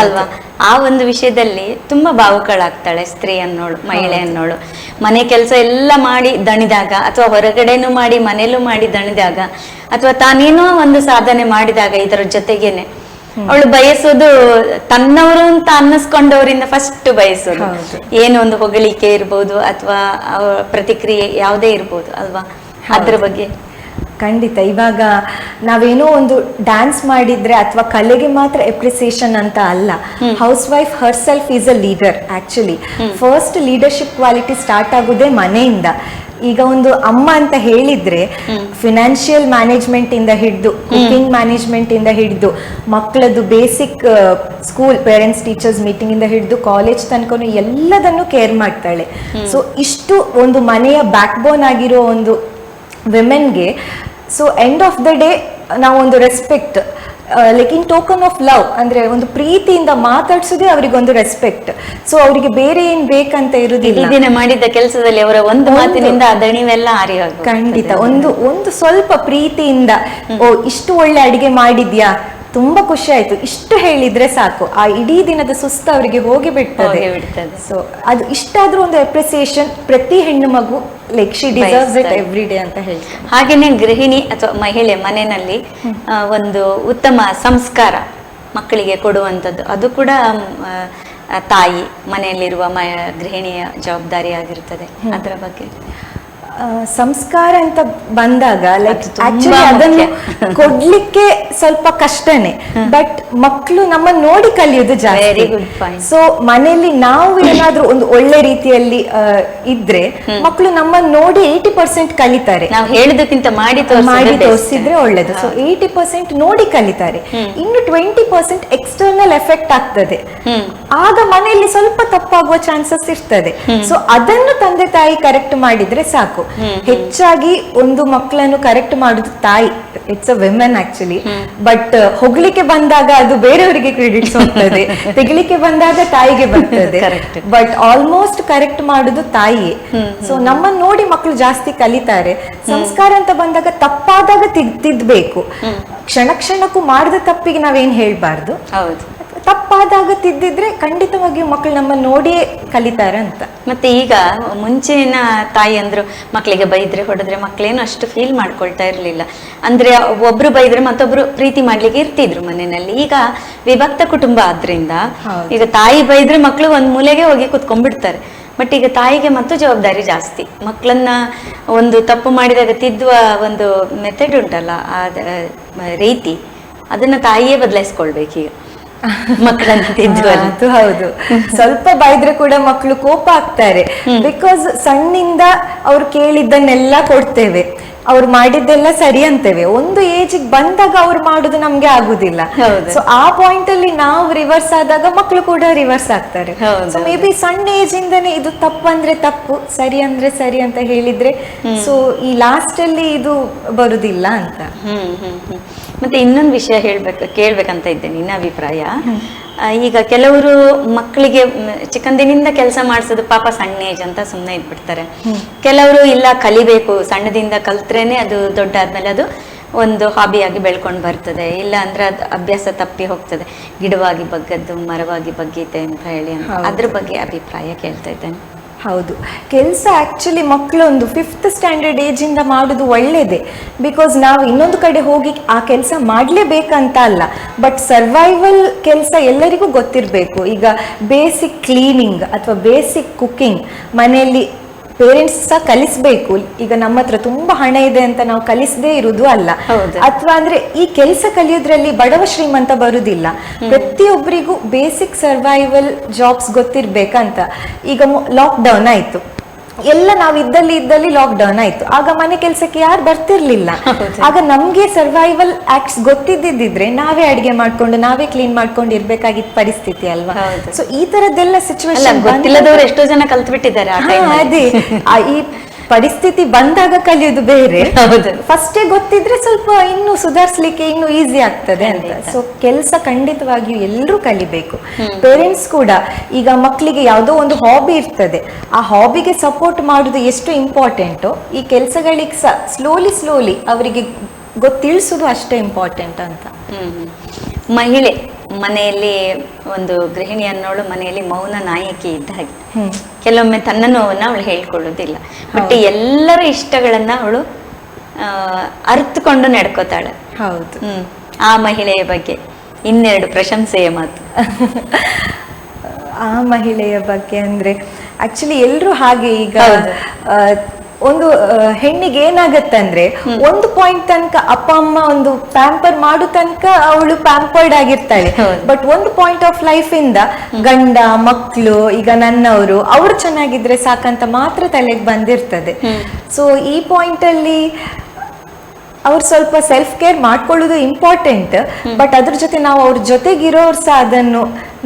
ಅಲ್ವಾ. ಆ ಒಂದು ವಿಷಯದಲ್ಲಿ ತುಂಬಾ ಭಾವುಕಳಾಗ್ತಾಳೆ ಸ್ತ್ರೀ ಅನ್ನೋಳು, ಮಹಿಳೆ ಅನ್ನೋಳು. ಮನೆ ಕೆಲಸ ಎಲ್ಲ ಮಾಡಿ ದಣಿದಾಗ ಅಥವಾ ಹೊರಗಡೆನೂ ಮಾಡಿ ಮನೇಲೂ ಮಾಡಿ ದಣಿದಾಗ ಅಥವಾ ತಾನೇನೋ ಒಂದು ಸಾಧನೆ ಮಾಡಿದಾಗ ಇದರ ಜೊತೆಗೇನೆ ಅವಳು ಬಯಸೋದು ತನ್ನವರು ಅಂತ ಅನ್ನಿಸ್ಕೊಂಡವರಿಂದ ಫಸ್ಟ್ ಬಯಸೋದು ಏನೋ ಒಂದು ಹೊಗಳಿಕೆ ಇರ್ಬೋದು ಅಥವಾ ಪ್ರತಿಕ್ರಿಯೆ ಯಾವುದೇ ಇರ್ಬೋದು ಅಲ್ವಾ. ಅದ್ರ ಬಗ್ಗೆ ಖಂಡಿತ ಇವಾಗ ನಾವೇನೋ ಒಂದು ಡ್ಯಾನ್ಸ್ ಮಾಡಿದ್ರೆ ಅಥವಾ ಕಲೆಗೆ ಮಾತ್ರ ಎಪ್ರಿಸಿಯೇಷನ್ ಅಂತ ಅಲ್ಲ. Housewife herself is a leader. Actually first leadership quality start ಆಗುದೇ ಮನೆಯಿಂದ. ಈಗ ಒಂದು ಅಮ್ಮ ಅಂತ ಹೇಳಿದ್ರೆ ಫಿನಾನ್ಷಿಯಲ್ ಮ್ಯಾನೇಜ್ಮೆಂಟ್ ಇಂದ ಹಿಡಿದು ಕುಕಿಂಗ್ ಮ್ಯಾನೇಜ್ಮೆಂಟ್ ಇಂದ ಹಿಡಿದು ಮಕ್ಕಳದ್ದು basic school parents teachers meeting ಇಂದ ಹಿಡಿದು ಕಾಲೇಜ್ ತನಕ ಎಲ್ಲದನ್ನು ಕೇರ್ ಮಾಡ್ತಾಳೆ. ಸೊ ಇಷ್ಟು ಒಂದು ಮನೆಯ ಬ್ಯಾಕ್ ಬೋನ್ ಆಗಿರೋ ಒಂದು ವಿಮೆನ್ಗೆ so end of the day ನಾವೊಂದು respect like in token of love ಅಂದ್ರೆ ಒಂದು ಪ್ರೀತಿಯಿಂದ ಮಾತಾಡ್ಸೋದೇ ಅವರಿಗೊಂದು ರೆಸ್ಪೆಕ್ಟ್. ಸೊ ಅವರಿಗೆ ಬೇರೆ ಏನ್ ಬೇಕಂತ ಇರುದಿಲ್ಲ. ದಿನ ಮಾಡಿದ ಕೆಲಸದಲ್ಲಿ ಅವರ ಒಂದು ಮಾತಿನಿಂದ ದಣಿವೆಲ್ಲ ಹಾರಿ ಖಂಡಿತ ಒಂದು ಸ್ವಲ್ಪ ಪ್ರೀತಿಯಿಂದ ಓ ಇಷ್ಟು ಒಳ್ಳೆ ಅಡಿಗೆ ಮಾಡಿದ್ಯಾ, ತುಂಬಾ ಖುಷಿ ಆಯ್ತು, ಇಷ್ಟು ಹೇಳಿದ್ರೆ ಸಾಕು, ಆ ಇಡೀ ದಿನದ ಸುಸ್ತು ಅವರಿಗೆ ಹೋಗಿ ಬಿಡ್ತದೆ. ಸೊ ಅದು ಇಷ್ಟಾದ್ರೂ ಒಂದು ಅಪ್ರಿಸಿಯೇಷನ್ ಪ್ರತಿ ಹೆಣ್ಣು ಮಗು like she deserves it every day ಅಂತ ಹೇಳ್ತಾರೆ. ಹಾಗೇನೆ ಗೃಹಿಣಿ ಅಥವಾ ಮಹಿಳೆ ಮನೆಯಲ್ಲಿ ಒಂದು ಉತ್ತಮ ಸಂಸ್ಕಾರ ಮಕ್ಕಳಿಗೆ ಕೊಡುವಂಥದ್ದು ಅದು ಕೂಡ ತಾಯಿ ಮನೆಯಲ್ಲಿರುವ ಗೃಹಿಣಿಯ ಜವಾಬ್ದಾರಿ ಆಗಿರ್ತದೆ. ಅದರ ಬಗ್ಗೆ ಸಂಸ್ಕಾರ ಅಂತ ಬಂದಾಗ ಲೈಕ್ ಆಕ್ಚುಲಿ ಅದನ್ನು ಕೊಡ್ಲಿಕ್ಕೆ ಸ್ವಲ್ಪ ಕಷ್ಟನೇ, ಬಟ್ ಮಕ್ಕಳು ನಮ್ಮ ನೋಡಿ ಕಲಿಯೋದು ಜಾಸ್ತಿ. ಸೊ ಮನೆಯಲ್ಲಿ ನಾವು ಏನಾದ್ರೂ ಒಂದು ಒಳ್ಳೆ ರೀತಿಯಲ್ಲಿ ಇದ್ರೆ ಮಕ್ಕಳು ನಮ್ಮ ನೋಡಿ 80% ಕಲಿತಾರೆ. ನಾವು ಹೇಳೋದಕ್ಕಿಂತ ಮಾಡಿ ತೋರಿಸಿದ್ರೆ ಒಳ್ಳೇದು. ಸೊ 80% ನೋಡಿ ಕಲಿತಾರೆ, ಇನ್ನು 20% ಎಕ್ಸ್ಟರ್ನಲ್ ಎಫೆಕ್ಟ್ ಆಗ್ತದೆ. ಆಗ ಮನೆಯಲ್ಲಿ ಸ್ವಲ್ಪ ತಪ್ಪಾಗುವ ಚಾನ್ಸಸ್ ಇರ್ತದೆ. ಸೊ ಅದನ್ನು ತಂದೆ ತಾಯಿ ಕರೆಕ್ಟ್ ಮಾಡಿದ್ರೆ ಸಾಕು. ಹೆಚ್ಚಾಗಿ ಒಂದು ಮಕ್ಕಳನ್ನು ಕರೆಕ್ಟ್ ಮಾಡುದು ತಾಯಿ, it's a women actually. But ಹೊಗಳಿಕೆ ಬಂದಾಗ ಅದು ಬೇರೆಯವರಿಗೆ ಕ್ರೆಡಿಟ್ಸ್ ಹೋಗ್ತದೆ, ತೆಗಿಲಿಕ್ಕೆ ಬಂದಾಗ ತಾಯಿಗೆ ಬರ್ತದೆ. ಬಟ್ ಆಲ್ಮೋಸ್ಟ್ ಕರೆಕ್ಟ್ ಮಾಡುದು ತಾಯಿಯೇ. ಸೊ ನಮ್ಮನ್ನು ನೋಡಿ ಮಕ್ಕಳು ಜಾಸ್ತಿ ಕಲಿತಾರೆ. ಸಂಸ್ಕಾರ ಅಂತ ಬಂದಾಗ ತಪ್ಪಾದಾಗ ತಿದ್ದಬೇಕು. ಕ್ಷಣಕ್ಕೂ ಮಾಡಿದ ತಪ್ಪಿಗೆ ನಾವೇನ್ ಹೇಳ್ಬಾರ್ದು. ತಪ್ಪಾದಾಗ ತಿದ್ದಿದ್ರೆ ಖಂಡಿತವಾಗಿಯೂ ಮಕ್ಕಳು ನಮ್ಮ ನೋಡಿಯೇ ಕಲಿತಾರೆ ಅಂತ. ಮತ್ತೆ ಈಗ ಮುಂಚಿನ ತಾಯಿ ಅಂದ್ರು ಮಕ್ಕಳಿಗೆ ಬೈದ್ರೆ ಹೊಡೆದ್ರೆ ಮಕ್ಕಳೇನು ಅಷ್ಟು ಫೀಲ್ ಮಾಡ್ಕೊಳ್ತಾ ಇರ್ಲಿಲ್ಲ. ಅಂದ್ರೆ ಒಬ್ರು ಬೈದ್ರೆ ಮತ್ತೊಬ್ರು ಪ್ರೀತಿ ಮಾಡ್ಲಿಕ್ಕೆ ಇರ್ತಿದ್ರು ಮನೆಯಲ್ಲಿ. ಈಗ ವಿಭಕ್ತ ಕುಟುಂಬ ಆದ್ರಿಂದ ಈಗ ತಾಯಿ ಬೈದ್ರೆ ಮಕ್ಕಳು ಒಂದ್ ಮೂಲೆಗೆ ಹೋಗಿ ಕುತ್ಕೊಂಡ್ಬಿಡ್ತಾರೆ. ಬಟ್ ಈಗ ತಾಯಿಗೆ ಮತ್ತು ಜವಾಬ್ದಾರಿ ಜಾಸ್ತಿ. ಮಕ್ಕಳನ್ನ ಒಂದು ತಪ್ಪು ಮಾಡಿದಾಗ ತಿದ್ದುವ ಒಂದು ಮೆಥಡ್ ಉಂಟಲ್ಲ, ರೀತಿ ಅದನ್ನ ತಾಯಿಯೇ ಬದಲಾಯಿಸ್ಕೊಳ್ಬೇಕೀಗ ಮಕ್ಕಳನ್ನ ಅದು ಹೌದು. ಸ್ವಲ್ಪ ಬೈದ್ರೆ ಕೂಡ ಮಕ್ಕಳು ಕೋಪ ಆಗ್ತಾರೆ. ಬಿಕಾಸ್ ಸಣ್ಣಿಂದ ಅವ್ರು ಕೇಳಿದ್ದನ್ನೆಲ್ಲ ಕೊಡ್ತೇವೆ, ಅವ್ರು ಮಾಡಿದ್ದೆಲ್ಲ ಸರಿ ಅಂತೇವೆ. ಒಂದು ಏಜಿಗೆ ಬಂದಾಗ ಅವ್ರು ಮಾಡುದು ನಮ್ಗೆ ಆಗುದಿಲ್ಲ. ಸೊ ಆ ಪಾಯಿಂಟ್ ಅಲ್ಲಿ ನಾವು ರಿವರ್ಸ್ ಆದಾಗ ಮಕ್ಕಳು ಕೂಡ ರಿವರ್ಸ್ ಆಗ್ತಾರೆ. ಸೊ ಮೇ ಬಿ ಸಣ್ಣ ಏಜ್ ಇಂದನೇ ಇದು ತಪ್ಪು ಅಂದ್ರೆ ತಪ್ಪು, ಸರಿ ಅಂದ್ರೆ ಸರಿ ಅಂತ ಹೇಳಿದ್ರೆ ಸೊ ಈ ಲಾಸ್ಟ್ ಅಲ್ಲಿ ಇದು ಬರುದಿಲ್ಲ ಅಂತ. ಮತ್ತೆ ಇನ್ನೊಂದು ವಿಷಯ ಕೇಳ್ಬೇಕಂತ ಇದ್ದೆ ನಿನ್ನ ಅಭಿಪ್ರಾಯ. ಈಗ ಕೆಲವರು ಮಕ್ಕಳಿಗೆ ಚಿಕ್ಕಂದಿನಿಂದ ಕೆಲಸ ಮಾಡಿಸೋದು ಪಾಪ ಸಣ್ಣ ಏಜ್ ಅಂತ ಸುಮ್ಮನೆ ಇದ್ಬಿಡ್ತಾರೆ. ಕೆಲವರು ಇಲ್ಲ ಕಲಿಬೇಕು, ಸಣ್ಣದಿಂದ ಕಲ್ತ್ರೇನೆ ಅದು ದೊಡ್ಡ ಆದ್ಮೇಲೆ ಅದು ಒಂದು ಹಾಬಿಯಾಗಿ ಬೆಳ್ಕೊಂಡು ಬರ್ತದೆ, ಇಲ್ಲ ಅಂದ್ರೆ ಅದು ಅಭ್ಯಾಸ ತಪ್ಪಿ ಹೋಗ್ತದೆ. ಗಿಡವಾಗಿ ಬಗ್ಗದ್ದು ಮರವಾಗಿ ಬಗ್ಗೀತೆ ಅಂತ ಹೇಳಿ ಅದ್ರ ಬಗ್ಗೆ ಅಭಿಪ್ರಾಯ ಕೇಳ್ತಾ ಇದ್ದೇನೆ. ಹೌದು, ಕೆಲಸ ಆಕ್ಚುಲಿ ಮಕ್ಕಳು ಒಂದು 5th ಸ್ಟ್ಯಾಂಡರ್ಡ್ ಏಜ್ ಇಂದ ಮಾಡುದು ಒಳ್ಳೇದೇ. ಬಿಕಾಸ್ ನಾವು ಇನ್ನೊಂದು ಕಡೆ ಹೋಗಿ ಆ ಕೆಲಸ ಮಾಡ್ಲೇಬೇಕಂತ ಅಲ್ಲ, ಬಟ್ ಸರ್ವೈವಲ್ ಕೆಲಸ ಎಲ್ಲರಿಗೂ ಗೊತ್ತಿರಬೇಕು. ಈಗ ಬೇಸಿಕ್ ಕ್ಲೀನಿಂಗ್ ಅಥವಾ ಬೇಸಿಕ್ ಕುಕಿಂಗ್ ಮನೆಯಲ್ಲಿ ಪೇರೆಂಟ್ಸ್ ಸಹ ಕಲಿಸ್ಬೇಕು. ಈಗ ನಮ್ಮ ಹತ್ರ ತುಂಬಾ ಹಣ ಇದೆ ಅಂತ ನಾವು ಕಲಿಸದೇ ಇರುವುದು ಅಲ್ಲ, ಅಥವಾ ಅಂದ್ರೆ ಈ ಕೆಲಸ ಕಲಿಯೋದ್ರಲ್ಲಿ ಬಡವ ಶ್ರೀಮಂತ ಬರುದಿಲ್ಲ. ಪ್ರತಿಯೊಬ್ಬರಿಗೂ ಬೇಸಿಕ್ ಸರ್ವೈವಲ್ ಜಾಬ್ಸ್ ಗೊತ್ತಿರ್ಬೇಕಂತ. ಈಗ ಲಾಕ್ ಡೌನ್ ಆಯ್ತು, ಎಲ್ಲ ನಾವು ಇದ್ದಲ್ಲಿ ಲಾಕ್ ಡೌನ್ ಆಯ್ತು, ಆಗ ಮನೆ ಕೆಲ್ಸಕ್ಕೆ ಯಾರು ಬರ್ತಿರ್ಲಿಲ್ಲ. ಆಗ ನಮ್ಗೆ ಸರ್ವೈವಲ್ ಆಕ್ಟ್ಸ್ ಗೊತ್ತಿದ್ದಿದ್ರೆ ನಾವೇ ಅಡಿಗೆ ಮಾಡ್ಕೊಂಡು ನಾವೇ ಕ್ಲೀನ್ ಮಾಡ್ಕೊಂಡು ಇರ್ಬೇಕಾಗಿದ್ದ ಪರಿಸ್ಥಿತಿ ಅಲ್ವಾ. ಸೊ ಈ ತರದ್ದೆಲ್ಲ ಸಿಚುವೇಶನ್ ಗೊತ್ತಿಲ್ಲದವ್ರು ಎಷ್ಟೋ ಜನ ಕಲ್ತು ಬಿಟ್ಟಿದ್ದಾರೆ. ಅದೇ ಈ ಪರಿಸ್ಥಿತಿ ಬಂದಾಗ ಕಲಿಯೋದು ಬೇರೆ, ಫಸ್ಟೇ ಗೊತ್ತಿದ್ರೆ ಸ್ವಲ್ಪ ಇನ್ನು ಸುಧಾರಿಸ್ಲಿಕ್ಕೆ ಇನ್ನು ಈಸಿ ಆಗ್ತದೆ ಅಂತ. ಸೊ ಕೆಲಸ ಖಂಡಿತವಾಗಿಯೂ ಎಲ್ಲರೂ ಕಲಿಬೇಕು. ಪೇರೆಂಟ್ಸ್ ಕೂಡ ಈಗ ಮಕ್ಕಳಿಗೆ ಯಾವುದೋ ಒಂದು ಹಾಬಿ ಇರ್ತದೆ, ಆ ಹಾಬಿಗೆ ಸಪೋರ್ಟ್ ಮಾಡುದು ಎಷ್ಟು ಇಂಪಾರ್ಟೆಂಟು, ಈ ಕೆಲಸಗಳಿಗೆ ಸಹ ಸ್ಲೋಲಿ ಅವರಿಗೆ ತಿಳಿಸೋದು ಅಷ್ಟೇ ಇಂಪಾರ್ಟೆಂಟ್ ಅಂತ. ಮಹಿಳೆ ಮನೆಯಲ್ಲಿ ಒಂದು ಗೃಹಿಣಿ ಅನ್ನೋಳು ಮನೆಯಲ್ಲಿ ಮೌನ ನಾಯಕಿ ಇದ್ದ ಹಾಗೆ. ಕೆಲವೊಮ್ಮೆ ತನ್ನ ನೋವನ್ನ ಅವಳು ಹೇಳ್ಕೊಳ್ಳೋದಿಲ್ಲ, ಬಟ್ ಎಲ್ಲರ ಇಷ್ಟಗಳನ್ನ ಅವಳು ಅರ್ಥಕೊಂಡು ನಡ್ಕೋತಾಳೆ. ಹೌದು. ಆ ಮಹಿಳೆಯ ಬಗ್ಗೆ ಇನ್ನೆರಡು ಪ್ರಶಂಸೆಯ ಮಾತು. ಆ ಮಹಿಳೆಯ ಬಗ್ಗೆ ಅಂದ್ರೆ ಆಕ್ಚುಲಿ ಎಲ್ರು ಹಾಗೆ. ಈಗ ಒಂದು ಹೆಣ್ಣಿಗೆ ಏನಾಗತ್ತಂದ್ರೆ ಒಂದು ಪಾಯಿಂಟ್ ತನಕ ಅಪ್ಪ ಅಮ್ಮ ಒಂದು ಪ್ಯಾಂಪರ್ ಮಾಡೋ ತನಕ ಅವಳು ಪ್ಯಾಂಪರ್ಡ್ ಆಗಿರ್ತಾಳೆ. ಬಟ್ ಒಂದು ಪಾಯಿಂಟ್ ಆಫ್ ಲೈಫ್ ಇಂದ ಗಂಡ ಮಕ್ಕಳು ಈಗ ನನ್ನವರು ಅವ್ರು ಚೆನ್ನಾಗಿದ್ರೆ ಸಾಕಂತ ಮಾತ್ರ ತಲೆಗೆ ಬಂದಿರ್ತದೆ. ಸೊ ಈ ಪಾಯಿಂಟ್ ಅಲ್ಲಿ ಅವ್ರು ಸ್ವಲ್ಪ ಸೆಲ್ಫ್ ಕೇರ್ ಮಾಡ್ಕೊಳ್ಳೋದು ಇಂಪಾರ್ಟೆಂಟ್. ಬಟ್ ಅದ್ರ ಜೊತೆ ನಾವು ಅವ್ರ ಜೊತೆಗಿರೋರು ಸಹ ಅದನ್ನು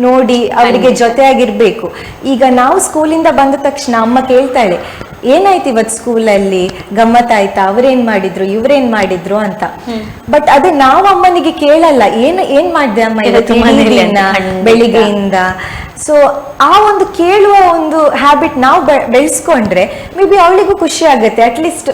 ನೋಡಿ ಅವರಿಗೆ ಜೊತೆಯಾಗಿರ್ಬೇಕು. ಈಗ ನಾವು ಸ್ಕೂಲಿಂದ ಬಂದ ತಕ್ಷಣ ಅಮ್ಮ ಕೇಳ್ತಾಳೆ, ಏನಾಯ್ತು ಇವತ್ತು ಸ್ಕೂಲಲ್ಲಿ ಗಮ್ಮತ್ ಆಯ್ತಾ, ಅವ್ರೇನ್ ಮಾಡಿದ್ರು ಇವ್ರೇನ್ ಮಾಡಿದ್ರು ಅಂತ. ಬಟ್ ಅದೇ ನಾವು ಅಮ್ಮನಿಗೆ ಕೇಳಲ್ಲ, ಏನ್ ಮಾಡಿದೆ ಅಮ್ಮ ಇವತ್ತು ಬೆಳಿಗ್ಗೆಯಿಂದ. ಸೊ ಆ ಒಂದು ಕೇಳುವ ಒಂದು ಹ್ಯಾಬಿಟ್ ನಾವು ಬೆಳೆಸ್ಕೊಂಡ್ರೆ ಮೇ ಬಿ ಅವಳಿಗೂ ಖುಷಿ ಆಗುತ್ತೆ. ಅಟ್ಲೀಸ್ಟ್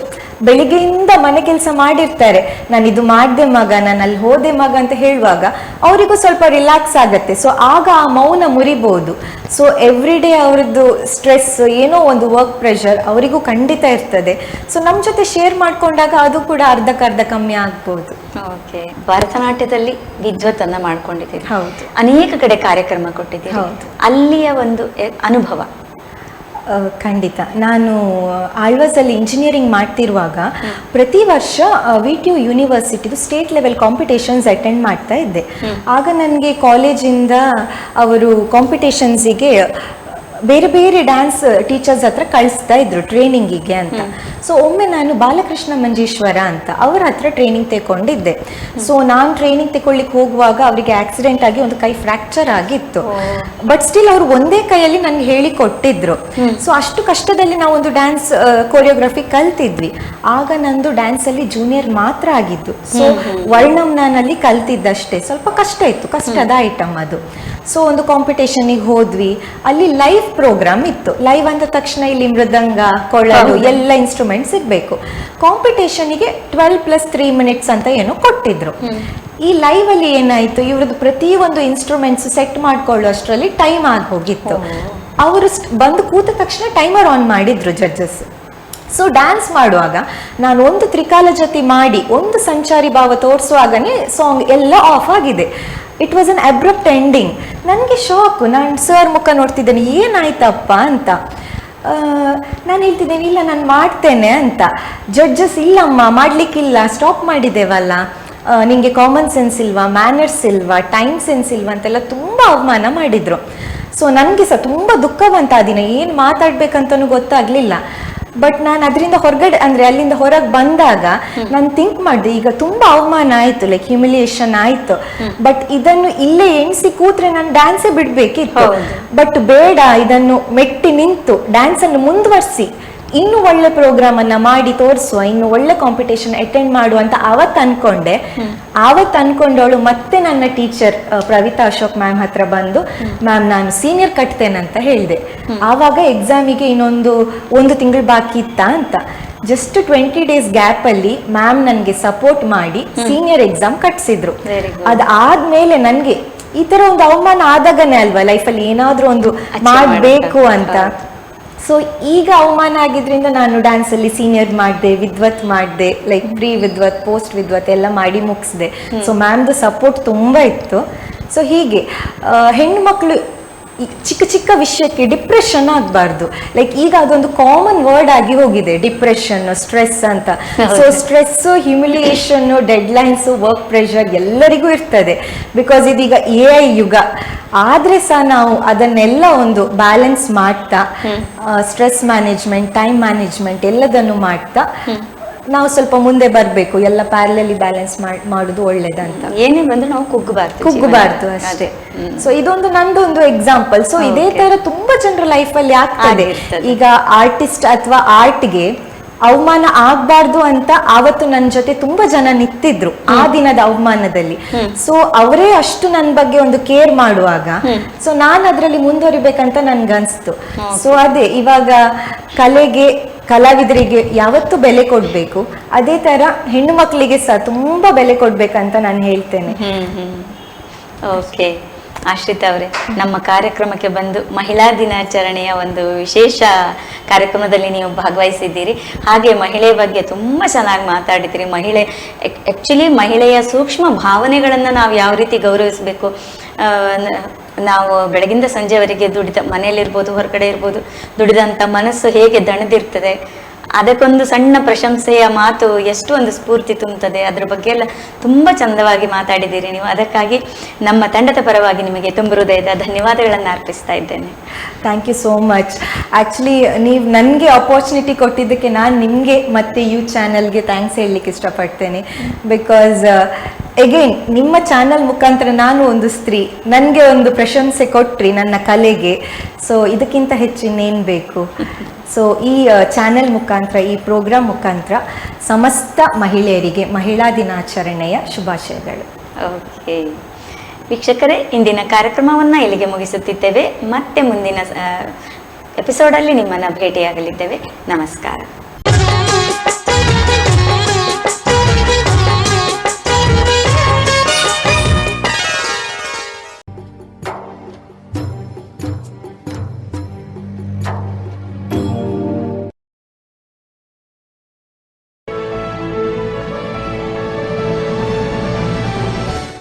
ಬೆಳಿಗ್ಗೆಯಿಂದ ಮನೆ ಕೆಲಸ ಮಾಡಿರ್ತಾರೆ, ನಾನು ಇದು ಮಾಡಿದೆ ಮಗ, ನಾನು ಅಲ್ಲಿ ಹೋದೆ ಮಗ ಅಂತ ಹೇಳುವಾಗ ಅವರಿಗೂ ಸ್ವಲ್ಪ ರಿಲ್ಯಾಕ್ಸ್ ಆಗತ್ತೆ. ಸೊ ಆಗ ಆ ಮೌನ ಮುರಿಬಹುದು. ಸೊ ಎವ್ರಿ ಡೇ ಅವ್ರದ್ದು ಸ್ಟ್ರೆಸ್, ಏನೋ ಒಂದು ವರ್ಕ್ ಪ್ರೆಷರ್ ಅವರಿಗೂ ಖಂಡಿತ ಇರ್ತದೆ. ಸೊ ನಮ್ಮ ಜೊತೆ ಶೇರ್ ಮಾಡ್ಕೊಂಡಾಗ ಅದು ಕೂಡ ಅರ್ಧಕ್ಕರ್ಧ ಕಮ್ಮಿ ಆಗ್ಬಹುದು. ಓಕೆ, ಭರತನಾಟ್ಯದಲ್ಲಿ ವಿದ್ವತ್ತನ್ನ ಮಾಡ್ಕೊಂಡಿದ್ದೀರಿ. ಹೌದು. ಅನೇಕ ಕಡೆ ಕಾರ್ಯಕ್ರಮ ಕೊಟ್ಟಿದ್ದೀರಿ. ಹೌದು. ಅಲ್ಲಿಯ ಒಂದು ಅನುಭವ. ಖಂಡಿತ. ನಾನು ಆಳ್ವಾಸಲ್ಲಿ ಇಂಜಿನಿಯರಿಂಗ್ ಮಾಡ್ತಿರುವಾಗ ಪ್ರತಿ ವರ್ಷ VTU ಯೂನಿವರ್ಸಿಟಿದು ಸ್ಟೇಟ್ ಲೆವೆಲ್ ಕಾಂಪಿಟೇಷನ್ಸ್ ಅಟೆಂಡ್ ಮಾಡ್ತಾ ಇದ್ದೆ. ಆಗ ನನಗೆ ಕಾಲೇಜಿಂದ ಅವರು ಕಾಂಪಿಟೇಷನ್ಸಿಗೆ ಬೇರೆ ಬೇರೆ ಡ್ಯಾನ್ಸ್ ಟೀಚರ್ಸ್ ಹತ್ರ ಕಳಿಸ್ತಾ ಇದ್ರು ಟ್ರೈನಿಂಗಿಗೆ ಅಂತ. ಸೊ ಒಮ್ಮೆ ನಾನು ಬಾಲಕೃಷ್ಣ ಮಂಜೇಶ್ವರ ಅಂತ ಅವರ ಹತ್ರ ಟ್ರೈನಿಂಗ್ ತಗೊಂಡಿದ್ದೆ. ಸೊ ನಾನು ಟ್ರೈನಿಂಗ್ ತಗೊಳ್ಳಿಕ್ಕೆ ಹೋಗುವಾಗ ಅವರಿಗೆ ಆಕ್ಸಿಡೆಂಟ್ ಆಗಿ ಒಂದು ಕೈ ಫ್ರಾಕ್ಚರ್ ಆಗಿತ್ತು. ಬಟ್ ಸ್ಟಿಲ್ ಅವರು ಒಂದೇ ಕೈಯಲ್ಲಿ ನನ್ಗೆ ಹೇಳಿ ಕೊಟ್ಟಿದ್ರು. ಸೊ ಅಷ್ಟು ಕಷ್ಟದಲ್ಲಿ ನಾವು ಒಂದು ಡ್ಯಾನ್ಸ್ ಕೊರಿಯೋಗ್ರಫಿ ಕಲ್ತಿದ್ವಿ. ಆಗ ನಂದು ಡ್ಯಾನ್ಸ್ ಅಲ್ಲಿ ಜೂನಿಯರ್ ಮಾತ್ರ ಆಗಿದ್ದು. ಸೊ ವರ್ಣಂ ನಾನಲ್ಲಿ ಕಲ್ತಿದ್ದಷ್ಟೇ, ಸ್ವಲ್ಪ ಕಷ್ಟ ಇತ್ತು, ಕಷ್ಟದ ಐಟಮ್ ಅದು. ಸೊ ಒಂದು ಕಾಂಪಿಟೇಷನ್ಗೆ ಹೋದ್ವಿ, ಅಲ್ಲಿ ಲೈವ್ ಪ್ರೋಗ್ರಾಮ್ ಇತ್ತು. ಲೈವ್ ಅಂದ ತಕ್ಷಣ ಇಲ್ಲಿ ಮೃದಂಗ, ಕೊಳಲು ಎಲ್ಲ ಇನ್ಸ್ಟ್ರೂಮೆಂಟ್ಸ್ ಇರಬೇಕು. ಕಾಂಪಿಟೇಷನ್ಗೆ 12+3 minutes ಅಂತ ಏನೋ ಕೊಟ್ಟಿದ್ರು. ಈ ಲೈವ್ ಅಲ್ಲಿ ಏನಾಯ್ತು, ಇವ್ರದ್ದು ಪ್ರತಿ ಒಂದು ಇನ್ಸ್ಟ್ರೂಮೆಂಟ್ಸ್ ಸೆಟ್ ಮಾಡ್ಕೊಳ್ಳೋಷ್ಟರಲ್ಲಿ ಟೈಮ್ ಆಗಿ ಹೋಗಿತ್ತು. ಅವರು ಬಂದು ಕೂತ ತಕ್ಷಣ ಟೈಮರ್ ಆನ್ ಮಾಡಿದ್ರು ಜಡ್ಜಸ್. ಸೊ ಡ್ಯಾನ್ಸ್ ಮಾಡುವಾಗ ನಾನು ಒಂದು ತ್ರಿಕಾಲ ಜೊತೆ ಮಾಡಿ ಒಂದು ಸಂಚಾರಿ ಭಾವ ತೋರಿಸುವಾಗನೇ ಸಾಂಗ್ ಎಲ್ಲ ಆಫ್ ಆಗಿದೆ. It was an abrupt ending. ನನಗೆ ಶಾಕು. ನಾನು ಸರ್ ಮುಖ ನೋಡ್ತಿದ್ದೇನೆ, ಏನಾಯ್ತಪ್ಪ ಅಂತ. ನಾನು ಹೇಳ್ತಿದ್ದೇನೆ, ಇಲ್ಲ ನಾನು ಮಾಡ್ತೇನೆ ಅಂತ. ಜಡ್ಜಸ್, ಇಲ್ಲಮ್ಮ ಮಾಡ್ಲಿಕ್ಕಿಲ್ಲ, ಸ್ಟಾಪ್ ಮಾಡಿದ್ದೇವಲ್ಲ, ನಿಂಗೆ ಕಾಮನ್ ಸೆನ್ಸ್ ಇಲ್ವಾ, ಮ್ಯಾನರ್ಸ್ ಇಲ್ವಾ, ಟೈಮ್ ಸೆನ್ಸ್ ಇಲ್ವಾ ಅಂತೆಲ್ಲ ತುಂಬ ಅವಮಾನ ಮಾಡಿದ್ರು. ಸೊ ನನಗೆ ಸಹ ತುಂಬ ದುಃಖವಂತ ಆ ದಿನ, ಏನು ಮಾತಾಡ್ಬೇಕಂತನೂ ಗೊತ್ತಾಗ್ಲಿಲ್ಲ. ಬಟ್ ನಾನು ಅದರಿಂದ ಹೊರಗಡೆ ಅಂದ್ರೆ ಅಲ್ಲಿಂದ ಹೊರಗೆ ಬಂದಾಗ ನಾನು ಥಿಂಕ್ ಮಾಡಿದೆ, ಈಗ ತುಂಬಾ ಅವಮಾನ ಆಯ್ತು, ಲೈಕ್ ಹ್ಯುಮಿಲಿಯೇಷನ್ ಆಯ್ತು. ಬಟ್ ಇದನ್ನು ಇಲ್ಲೇ ಎಣಿಸಿ ಕೂತ್ರೆ ನಾನು ಡ್ಯಾನ್ಸೇ ಬಿಡ್ಬೇಕಿತ್ತು. ಬಟ್ ಬೇಡ, ಇದನ್ನು ಮೆಟ್ಟಿ ನಿಂತು ಡ್ಯಾನ್ಸ್ ಅನ್ನು ಮುಂದುವರಿಸಿ ಇನ್ನು ಒಳ್ಳೆ ಪ್ರೋಗ್ರಾಮ್ ಅನ್ನ ಮಾಡಿ ತೋರಿಸುವ, ಇನ್ನು ಒಳ್ಳೆ ಕಾಂಪಿಟೇಷನ್ ಅಟೆಂಡ್ ಮಾಡುವಂತ ಅವತ್ತು ಅನ್ಕೊಂಡವಳು ಮತ್ತೆ ನನ್ನ ಟೀಚರ್ ಪ್ರವಿತಾ ಅಶೋಕ್ ಮ್ಯಾಮ್ ಹತ್ರ ಬಂದು, ಮ್ಯಾಮ್ ನಾನು ಸೀನಿಯರ್ ಕಟ್ತೇನೆ ಅಂತ ಹೇಳಿದೆ. ಆವಾಗ ಎಕ್ಸಾಮಿಗೆ ಒಂದು ತಿಂಗಳು ಬಾಕಿ ಇತ್ತ ಅಂತ. ಜಸ್ಟ್ 20 days ಗ್ಯಾಪ್ ಅಲ್ಲಿ ಮ್ಯಾಮ್ ನನ್ಗೆ ಸಪೋರ್ಟ್ ಮಾಡಿ ಸೀನಿಯರ್ ಎಕ್ಸಾಮ್ ಕಟ್ಸಿದ್ರು. ಅದಾದ್ಮೇಲೆ ನನ್ಗೆ ಈ ತರ ಒಂದು ಅವಮಾನ ಆದಾಗನೇ ಅಲ್ವಾ ಲೈಫಲ್ಲಿ ಏನಾದ್ರೂ ಒಂದು ಮಾಡ್ಬೇಕು ಅಂತ. ಸೊ ಈಗ ಅವಮಾನ ಆಗಿದ್ರಿಂದ ನಾನು ಡ್ಯಾನ್ಸ್ ಅಲ್ಲಿ ಸೀನಿಯರ್ ಮಾಡಿದೆ, ವಿದ್ವತ್ ಮಾಡಿದೆ, ಲೈಕ್ ಪ್ರೀ ವಿದ್ವತ್, ಪೋಸ್ಟ್ ವಿದ್ವತ್ ಎಲ್ಲ ಮಾಡಿ ಮುಗಿಸಿದೆ. ಸೊ ಮ್ಯಾಮ್ದು ಸಪೋರ್ಟ್ ತುಂಬಾ ಇತ್ತು. ಸೊ ಹೀಗೆ ಹೆಣ್ಣು ಮಕ್ಕಳು ಚಿಕ್ಕ ಚಿಕ್ಕ ವಿಷಯಕ್ಕೆ ಡಿಪ್ರೆಷನ್ ಆಗಬಾರ್ದು. ಲೈಕ್ ಈಗ ಅದೊಂದು ಕಾಮನ್ ವರ್ಡ್ ಆಗಿ ಹೋಗಿದೆ ಡಿಪ್ರೆಷನ್, ಸ್ಟ್ರೆಸ್ ಅಂತ. So stress, humiliation, deadlines, work pressure ಎಲ್ಲರಿಗೂ ಇರ್ತದೆ. ಬಿಕಾಸ್ ಇದೀಗ AI ಯುಗ ಆದ್ರೆ ಸಹ ನಾವು ಅದನ್ನೆಲ್ಲ ಒಂದು ಬ್ಯಾಲೆನ್ಸ್ ಮಾಡ್ತಾ, ಸ್ಟ್ರೆಸ್ ಮ್ಯಾನೇಜ್ಮೆಂಟ್, ಟೈಮ್ ಮ್ಯಾನೇಜ್ಮೆಂಟ್ ಎಲ್ಲದನ್ನು ಮಾಡ್ತಾ ನಾವು ಸ್ವಲ್ಪ ಮುಂದೆ ಬರಬೇಕು. ಎಲ್ಲ ಪ್ಯಾರಲಲಿ ಬ್ಯಾಲೆನ್ಸ್ ಮಾಡುದು ಒಳ್ಳೇದಂತ. ಏನೇ ಬಂದ್ರು ನಾವು ಕುಗ್ಗಬಾರ್ದು ಅಷ್ಟೇ. ಸೊ ಇದೊಂದು ನಂದೊಂದು ಎಕ್ಸಾಂಪಲ್. ಸೊ ಇದೇ ತರ ತುಂಬಾ ಜನರ ಲೈಫ್ ಅಲ್ಲಿ ಆಗ್ತದೆ. ಈಗ ಆರ್ಟಿಸ್ಟ್ ಅಥವಾ ಆರ್ಟ್ಗೆ ಅವಮಾನ ಆಗ್ಬಾರ್ದು ಅಂತ ಆವತ್ತು ನನ್ನ ಜೊತೆ ತುಂಬಾ ಜನ ನಿಂತಿದ್ರು ಆ ದಿನದ ಅವಮಾನದಲ್ಲಿ. ಸೊ ಅವರೇ ಅಷ್ಟು ನನ್ನ ಬಗ್ಗೆ ಒಂದು ಕೇರ್ ಮಾಡುವಾಗ ಸೊ ನಾನು ಅದ್ರಲ್ಲಿ ಮುಂದುವರಿಬೇಕಂತ ನನ್ಗನ್ಸ್ತು. ಸೊ ಅದೇ ಇವಾಗ ಕಲೆಗೆ, ಕಲಾವಿದರಿಗೆ ಯಾವತ್ತು ಬೆಲೆ ಕೊಡ್ಬೇಕು, ಅದೇ ತರ ಹೆಣ್ಣು ಮಕ್ಕಳಿಗೆ ಸಹ ತುಂಬಾ ಬೆಲೆ ಕೊಡ್ಬೇಕಂತ ನಾನು ಹೇಳ್ತೇನೆ. ಓಕೆ ಆಶ್ರಿತಾ ಅವರೇ, ನಮ್ಮ ಕಾರ್ಯಕ್ರಮಕ್ಕೆ ಬಂದು ಮಹಿಳಾ ದಿನಾಚರಣೆಯ ಒಂದು ವಿಶೇಷ ಕಾರ್ಯಕ್ರಮದಲ್ಲಿ ನೀವು ಭಾಗವಹಿಸಿದ್ದೀರಿ. ಹಾಗೆ ಮಹಿಳೆ ಬಗ್ಗೆ ತುಂಬ ಚೆನ್ನಾಗಿ ಮಾತಾಡಿದ್ದೀರಿ. ಆ್ಯಕ್ಚುಲಿ ಮಹಿಳೆಯ ಸೂಕ್ಷ್ಮ ಭಾವನೆಗಳನ್ನು ನಾವು ಯಾವ ರೀತಿ ಗೌರವಿಸಬೇಕು, ನಾವು ಬೆಳಗಿಂದ ಸಂಜೆವರೆಗೆ ದುಡಿದ ಮನೆಯಲ್ಲಿರ್ಬೋದು, ಹೊರಗಡೆ ಇರ್ಬೋದು, ದುಡಿದಂಥ ಮನಸ್ಸು ಹೇಗೆ ದಣದಿರ್ತದೆ, ಅದಕ್ಕೊಂದು ಸಣ್ಣ ಪ್ರಶಂಸೆಯ ಮಾತು ಎಷ್ಟು ಒಂದು ಸ್ಫೂರ್ತಿ ತುಂಬುತ್ತದೆ. ಅದ್ರ ಬಗ್ಗೆ ಎಲ್ಲ ತುಂಬ ಚಂದವಾಗಿ ಮಾತಾಡಿದ್ದೀರಿ ನೀವು. ಅದಕ್ಕಾಗಿ ನಮ್ಮ ತಂಡದ ಪರವಾಗಿ ನಿಮಗೆ ತುಂಬ ಹೃದಯದ ಧನ್ಯವಾದಗಳನ್ನು ಅರ್ಪಿಸ್ತಾ ಇದ್ದೇನೆ. Thank you so much. Actually ನೀವು ನನಗೆ ಅಪರ್ಚುನಿಟಿ ಕೊಟ್ಟಿದ್ದಕ್ಕೆ ನಾನು ನಿಮಗೆ ಮತ್ತು ಚಾನಲ್ಗೆ ಥ್ಯಾಂಕ್ಸ್ ಹೇಳಲಿಕ್ಕೆ ಇಷ್ಟಪಡ್ತೇನೆ. ಬಿಕಾಸ್ ಎಗೈನ್ ನಿಮ್ಮ ಚಾನಲ್ ಮುಖಾಂತರ ನಾನು ಒಂದು ಸ್ತ್ರೀ, ನನಗೆ ಒಂದು ಪ್ರಶಂಸೆ ಕೊಟ್ರಿ ನನ್ನ ಕಲೆಗೆ. ಸೊ ಇದಕ್ಕಿಂತ ಹೆಚ್ಚಿನ್ನೇನು ಬೇಕು. ಸೊ ಈ ಚಾನೆಲ್ ಮುಖಾಂತರ, ಈ ಪ್ರೋಗ್ರಾಮ್ ಮುಖಾಂತರ ಸಮಸ್ತ ಮಹಿಳೆಯರಿಗೆ ಮಹಿಳಾ ದಿನಾಚರಣೆಯ ಶುಭಾಶಯಗಳು. ಓಕೆ ವೀಕ್ಷಕರೇ, ಇಂದಿನ ಕಾರ್ಯಕ್ರಮವನ್ನು ಇಲ್ಲಿಗೆ ಮುಗಿಸುತ್ತಿದ್ದೇವೆ. ಮತ್ತೆ ಮುಂದಿನ ಎಪಿಸೋಡಲ್ಲಿ ನಿಮ್ಮನ್ನು ಭೇಟಿಯಾಗಲಿದ್ದೇವೆ. ನಮಸ್ಕಾರ.